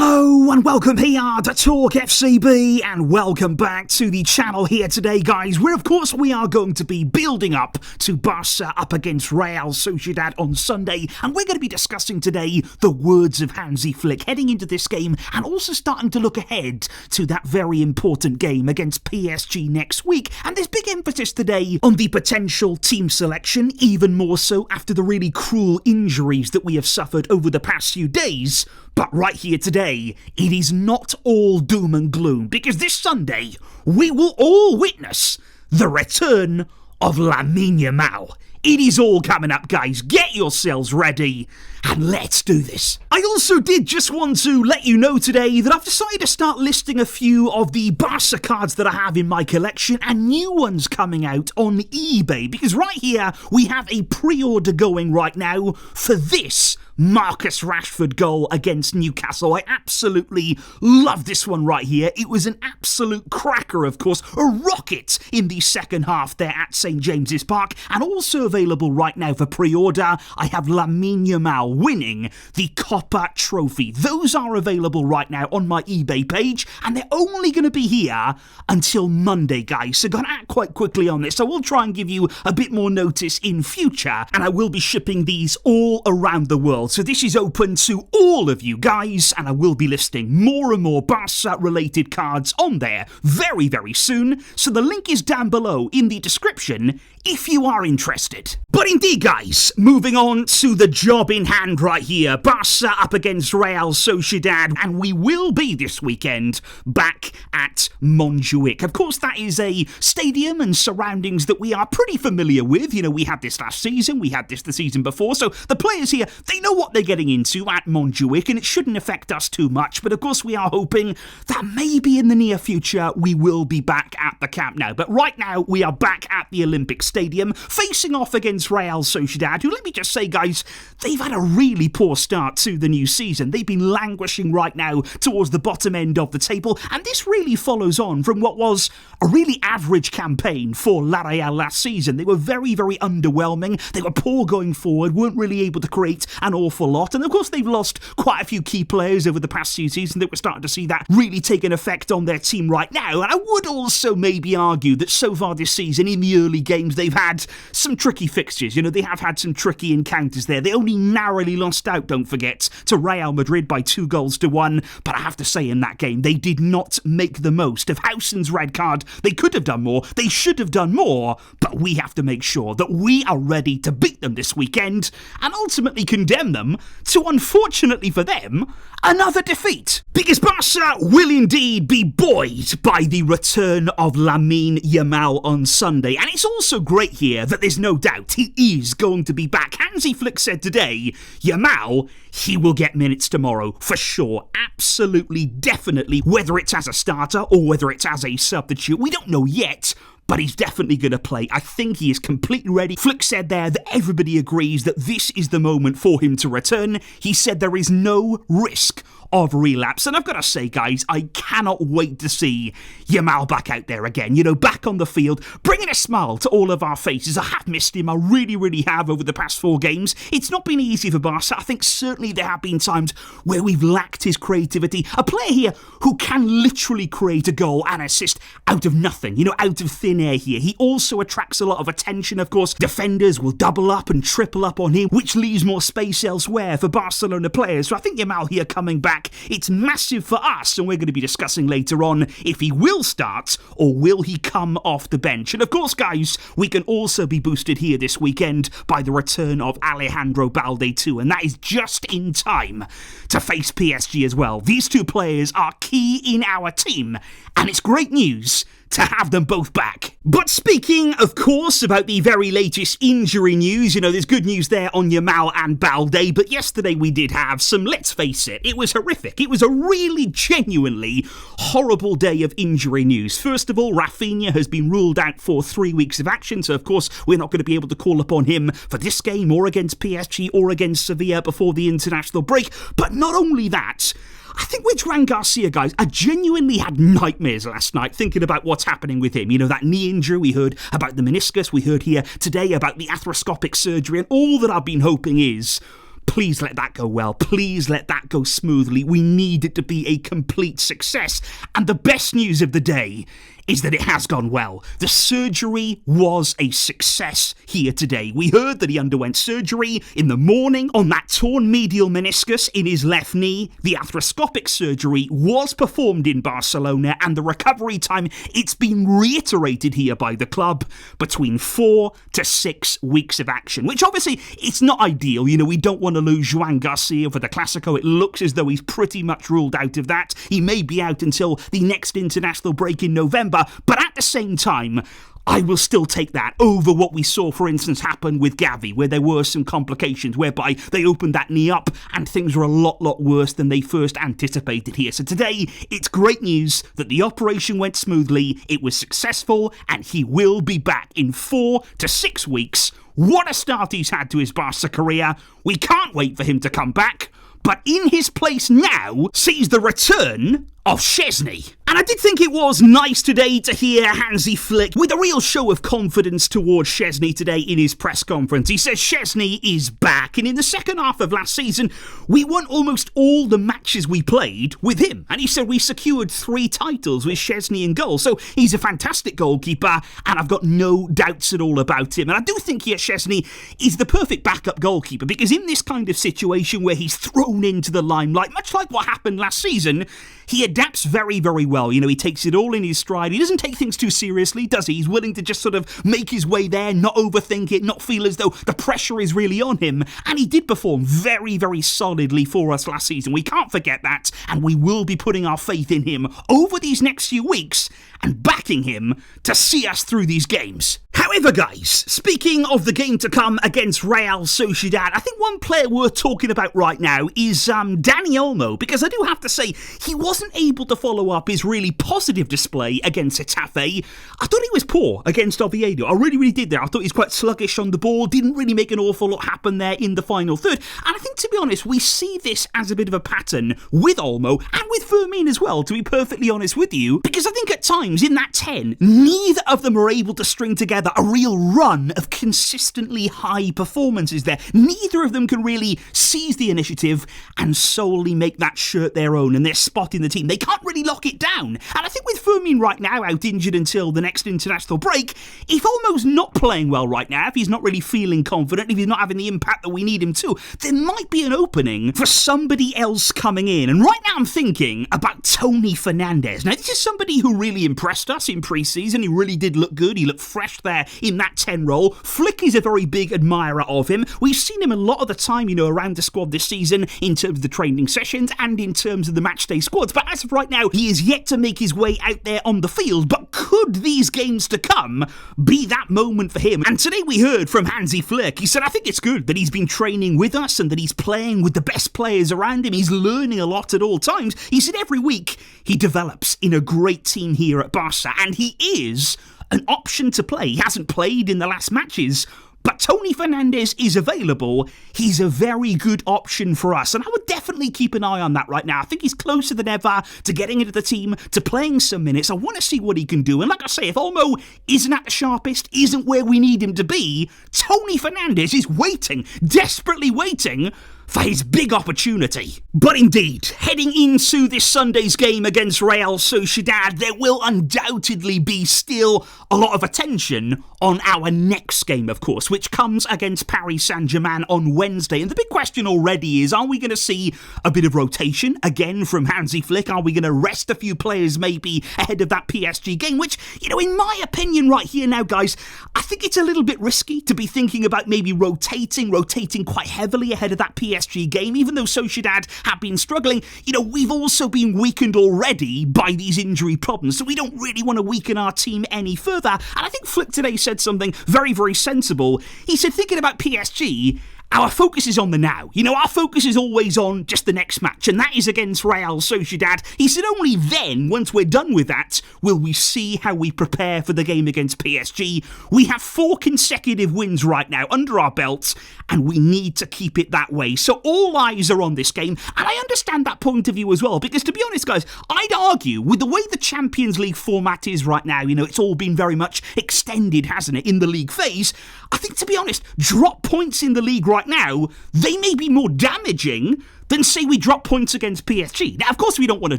Hello and welcome here to TalkFCB and welcome back to the channel here today, guys, where of course we are going to be building up to Barca up against Real Sociedad on Sunday, and we're going to be discussing today the words of Hansi Flick heading into this game and also starting to look ahead to that very important game against PSG next week. And there's big emphasis today on the potential team selection, even more so after the really cruel injuries that we have suffered over the past few days. But right here today, it is not all doom and gloom, because this Sunday, we will all witness the return of Lamine Yamal. It is all coming up, guys. Get yourselves ready, and let's do this. I also did just want to let you know today that I've decided to start listing a few of the Barca cards that I have in my collection and new ones coming out on eBay, because right here, we have a pre-order going right now for this Marcus Rashford goal against Newcastle. I absolutely love this one right here. It was an absolute cracker, of course, a rocket in the second half there at St. James's Park, and also available right now for pre-order, I have Lamine Yamal winning the Copa Trophy. Those are available right now on my eBay page, and they're only going to be here until Monday, guys, so gotta act quite quickly on this. I will try and give you a bit more notice in future, and I will be shipping these all around the world. So this is open to all of you guys, and I will be listing more and more Barca-related cards on there very, very soon. So the link is down below in the description if you are interested. But indeed, guys, moving on to the job in hand right here. Barca up against Real Sociedad, and we will be this weekend back at Montjuic. Of course, that is a stadium and surroundings that we are pretty familiar with. You know, we had this last season, we had this the season before, so the players here, they know what they're getting into at Montjuic, and it shouldn't affect us too much. But of course, we are hoping that maybe in the near future, we will be back at the Camp Nou. But right now, we are back at the Olympic Stadium, facing off against Real Sociedad, who, let me just say, guys, they've had a really poor start to the new season. They've been languishing right now towards the bottom end of the table, and this really follows on from what was a really average campaign for La Real last season. They were very, very underwhelming. They were poor going forward, weren't really able to create an awful lot, and of course they've lost quite a few key players over the past few seasons. That we're starting to see that really take an effect on their team right now. And I would also maybe argue that so far this season, in the early games, they've had some tricky fixtures. You know, they have had some tricky encounters there. They only narrowly lost out, don't forget, to Real Madrid by 2-1, but I have to say in that game, they did not make the most of Howson's red card. They could have done more, they should have done more, but we have to make sure that we are ready to beat them this weekend and ultimately condemn them to, unfortunately for them, another defeat. Because Barca will indeed be buoyed by the return of Lamine Yamal on Sunday. And it's also great here that there's no doubt he is going to be back. Hansi Flick said today, Yamal, he will get minutes tomorrow for sure. Absolutely, definitely. Whether it's as a starter or whether it's as a substitute, we don't know yet. But he's definitely going to play. I think he is completely ready. Flick said there that everybody agrees that this is the moment for him to return. He said there is no risk of relapse. And I've got to say, guys, I cannot wait to see Yamal back out there again. You know, back on the field, bringing a smile to all of our faces. I have missed him. I really, really have over the past 4 games. It's not been easy for Barca. I think certainly there have been times where we've lacked his creativity. A player here who can literally create a goal and assist out of nothing, you know, out of thin air here. He also attracts a lot of attention, of course. Defenders will double up and triple up on him, which leaves more space elsewhere for Barcelona players. So I think Yamal here coming back, it's massive for us, and we're going to be discussing later on if he will start or will he come off the bench. And of course, guys, we can also be boosted here this weekend by the return of Alejandro Balde too, and that is just in time to face PSG as well. These two players are key in our team, and it's great news to have them both back. But speaking, of course, about the very latest injury news, you know, there's good news there on Yamal and Balde, but yesterday we did have some, let's face it, it was horrific. It was a really genuinely horrible day of injury news. First of all, Rafinha has been ruled out for 3 weeks of action, so of course we're not going to be able to call upon him for this game or against PSG or against Sevilla before the international break. But not only that, I think with Joan Garcia, guys, I genuinely had nightmares last night thinking about what's happening with him. You know, that knee injury, we heard about the meniscus, we heard here today about the arthroscopic surgery, and all that I've been hoping is Please let that go well. Please let that go smoothly. We need it to be a complete success. And the best news of the day is that it has gone well. The surgery was a success here today. We heard that he underwent surgery in the morning on that torn medial meniscus in his left knee. The arthroscopic surgery was performed in Barcelona, and the recovery time, it's been reiterated here by the club, between 4 to 6 weeks of action, which obviously it's not ideal. We don't want to lose Joan Garcia for the Clásico. It looks as though he's pretty much ruled out of that. He may be out until the next international break in November, but at the same time, I will still take that over what we saw, for instance, happen with Gavi, where there were some complications whereby they opened that knee up and things were a lot worse than they first anticipated here. So today, it's great news that the operation went smoothly, it was successful, and he will be back in 4 to 6 weeks. What a start he's had to his Barca career. We can't wait for him to come back. But in his place now sees the return of Szczesny. And I did think it was nice today to hear Hansi Flick with a real show of confidence towards Szczesny today in his press conference. He says Szczesny is back, and in the second half of last season, we won almost all the matches we played with him. And he said we secured 3 titles with Szczesny in goal. So he's a fantastic goalkeeper, and I've got no doubts at all about him. And I do think here Szczesny is the perfect backup goalkeeper, because in this kind of situation where he's thrown into the limelight, much like what happened last season, he adapts very well. He takes it all in his stride. He doesn't take things too seriously, does he? He's willing to just sort of make his way there, not overthink it, not feel as though the pressure is really on him. And he did perform very solidly for us last season. We can't forget that, and we will be putting our faith in him over these next few weeks and backing him to see us through these games. However, guys, speaking of the game to come against Real Sociedad, I think one player worth talking about right now is Dani Olmo, because I do have to say, he wasn't able to follow up his really positive display against Getafe. I thought he was poor against Oviedo. I really did there. I thought he was quite sluggish on the ball, didn't really make an awful lot happen there in the final third. And I think, to be honest, we see this as a bit of a pattern with Olmo and with Fermin as well, to be perfectly honest with you, because I think at times in that 10, neither of them are able to string together a real run of consistently high performances there. Neither of them can really seize the initiative and solely make that shirt their own and their spot in the team. They can't really lock it down. And I think with Fermin right now out injured until the next international break, if Olmo's not playing well right now, if he's not really feeling confident, if he's not having the impact that we need him to, there might be an opening for somebody else coming in. And right now I'm thinking about Tony Fernandes. Now, this is somebody who really impressed us in pre-season. He really did look good. He looked fresh there in that 10 role. Flick is a very big admirer of him. We've seen him a lot of the time, around the squad this season in terms of the training sessions and in terms of the matchday squads. But as of right now, he is yet to make his way out there on the field. But could these games to come be that moment for him? And today we heard from Hansi Flick. He said, I think it's good that he's been training with us and that he's playing with the best players around him. He's learning a lot at all times. He said every week he develops in a great team here at Barca, and he is an option to play. He hasn't played in the last matches, but Tony Fernandes is available. He's a very good option for us, and I would definitely keep an eye on that right now. I think he's closer than ever to getting into the team, to playing some minutes. I want to see what he can do, and like I say, if Olmo isn't at the sharpest, isn't where we need him to be, Tony Fernandes is waiting, desperately waiting for his big opportunity. But indeed, heading into this Sunday's game against Real Sociedad, there will undoubtedly be still a lot of attention on our next game, of course, which comes against Paris Saint-Germain on Wednesday. And the big question already is, are we going to see a bit of rotation again from Hansi Flick? Are we going to rest a few players maybe ahead of that PSG game? Which, in my opinion right here now, guys, I think it's a little bit risky to be thinking about maybe rotating quite heavily ahead of that PSG game. Even though Sociedad have been struggling, we've also been weakened already by these injury problems, so we don't really want to weaken our team any further. And I think Flick today said something very sensible. He said, thinking about PSG, our focus is on the now. Our focus is always on just the next match, and that is against Real Sociedad. He said only then, once we're done with that, will we see how we prepare for the game against PSG. We have 4 consecutive wins right now under our belts, and we need to keep it that way. So all eyes are on this game, and I understand that point of view as well, because to be honest, guys, I'd argue with the way the Champions League format is right now, it's all been very much extended, hasn't it, in the league phase. I think, to be honest, drop points in the league right now, they may be more damaging than say we drop points against PSG. Now, of course, we don't want to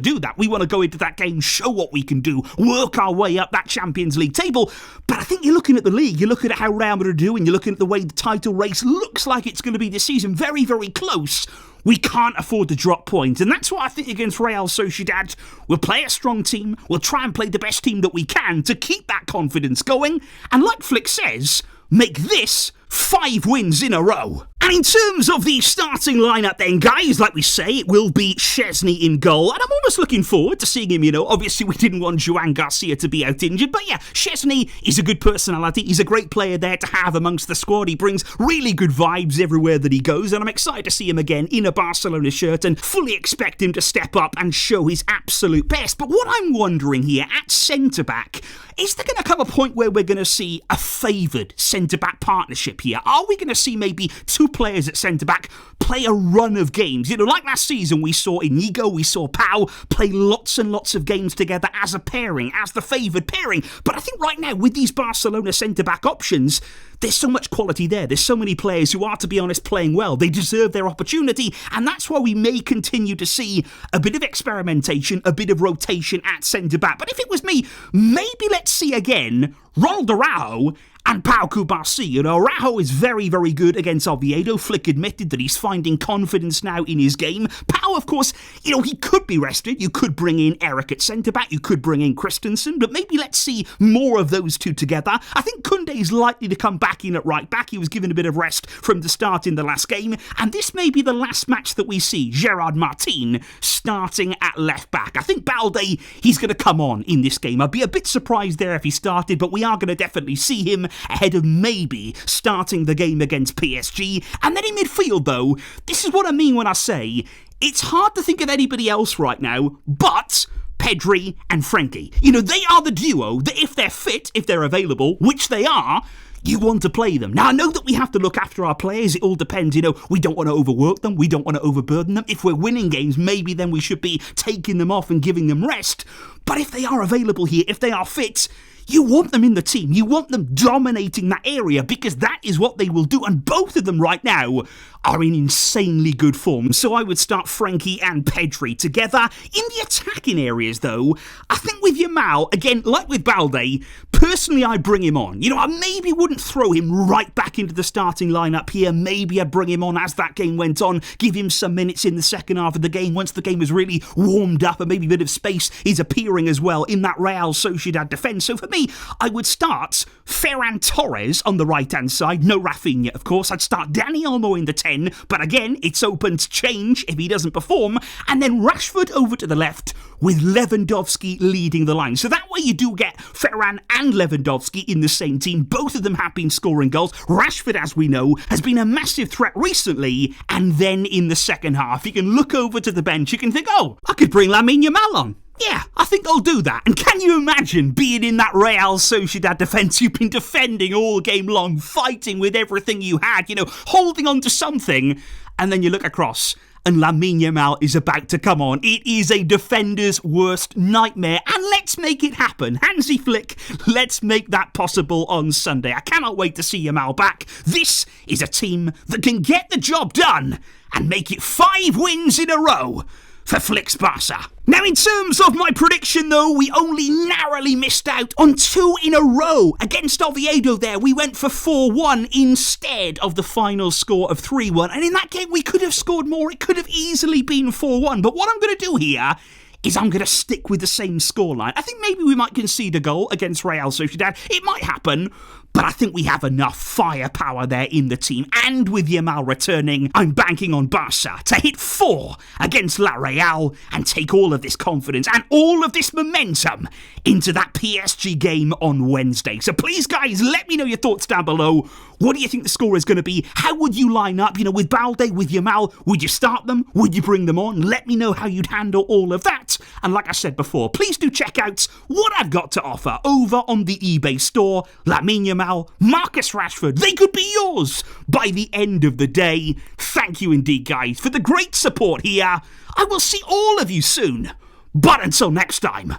do that. We want to go into that game, show what we can do, work our way up that Champions League table. But I think you're looking at the league, you're looking at how Real Madrid are doing, you're looking at the way the title race looks like it's going to be this season, very, very close. We can't afford to drop points, and that's what I think against Real Sociedad. We'll play a strong team, we'll try and play the best team that we can to keep that confidence going, and like Flick says, make this 5 wins in a row. And in terms of the starting lineup then, guys, like we say, it will be Szczesny in goal. And I'm almost looking forward to seeing him, Obviously, we didn't want Joan Garcia to be out injured. But yeah, Szczesny is a good personality. He's a great player there to have amongst the squad. He brings really good vibes everywhere that he goes. And I'm excited to see him again in a Barcelona shirt and fully expect him to step up and show his absolute best. But what I'm wondering here, at centre-back, is there going to come a point where we're going to see a favoured centre-back partnership here? Are we going to see maybe 2 players at centre-back play a run of games? Like last season we saw Inigo, we saw Pau play lots and lots of games together as a pairing, as the favoured pairing. But I think right now with these Barcelona centre-back options, there's so much quality there. There's so many players who are, to be honest, playing well. They deserve their opportunity, and that's why we may continue to see a bit of experimentation, a bit of rotation at centre-back. But if it was me, maybe let's see again Ronald Araujo and Pau Cubarsí. Araujo is very, very good against Oviedo. Flick admitted that he's finding confidence now in his game. Pau, of course, he could be rested. You could bring in Eric at centre-back. You could bring in Christensen. But maybe let's see more of those two together. I think Koundé is likely to come back in at right-back. He was given a bit of rest from the start in the last game. And this may be the last match that we see Gerard Martin starting at left-back. I think Balde, he's going to come on in this game. I'd be a bit surprised there if he started, but we are going to definitely see him ahead of maybe starting the game against PSG. And then in midfield, though, this is what I mean when I say it's hard to think of anybody else right now but Pedri and Frenkie. They are the duo that if they're fit, if they're available, which they are, you want to play them. Now, I know that we have to look after our players. It all depends, we don't want to overwork them. We don't want to overburden them. If we're winning games, maybe then we should be taking them off and giving them rest. But if they are available here, if they are fit, you want them in the team. You want them dominating that area because that is what they will do. And both of them right now are in insanely good form. So I would start Frenkie and Pedri together. In the attacking areas, though, I think with Yamal, again, like with Balde, personally, I'd bring him on. I maybe wouldn't throw him right back into the starting lineup here. Maybe I'd bring him on as that game went on, give him some minutes in the second half of the game once the game was really warmed up and maybe a bit of space is appearing as well in that Real Sociedad defence. So for me, I would start Ferran Torres on the right-hand side. No Rafinha, of course. I'd start Dani Olmo in the 10. But again, it's open to change if he doesn't perform. And then Rashford over to the left with Lewandowski leading the line. So that way you do get Ferran and Lewandowski in the same team. Both of them have been scoring goals. Rashford, as we know, has been a massive threat recently. And then in the second half, you can look over to the bench. You can think, I could bring Lamine Yamal on. Yeah, I think I'll do that. And can you imagine being in that Real Sociedad defence? You've been defending all game long, fighting with everything you had, holding on to something. And then you look across and Lamine Yamal is about to come on. It is a defender's worst nightmare. And let's make it happen. Hansi Flick, let's make that possible on Sunday. I cannot wait to see Yamal back. This is a team that can get the job done and make it 5 wins in a row for Flick's Barca. Now, in terms of my prediction, though, we only narrowly missed out on 2 in a row. Against Oviedo there, we went for 4-1 instead of the final score of 3-1. And in that game, we could have scored more. It could have easily been 4-1. But what I'm going to do here is I'm going to stick with the same scoreline. I think maybe we might concede a goal against Real Sociedad. It might happen, but I think we have enough firepower there in the team. And with Yamal returning, I'm banking on Barca to hit 4 against La Real and take all of this confidence and all of this momentum into that PSG game on Wednesday. So please, guys, let me know your thoughts down below. What do you think the score is going to be? How would you line up, with Balde, with Yamal? Would you start them? Would you bring them on? Let me know how you'd handle all of that. And like I said before, please do check out what I've got to offer over on the eBay store. Lamine Yamal, Marcus Rashford, they could be yours by the end of the day. Thank you indeed, guys, for the great support here. I will see all of you soon. But until next time,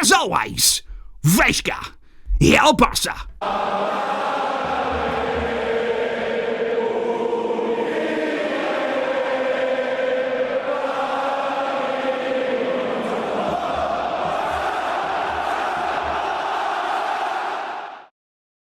as always, Veshka, El Barça.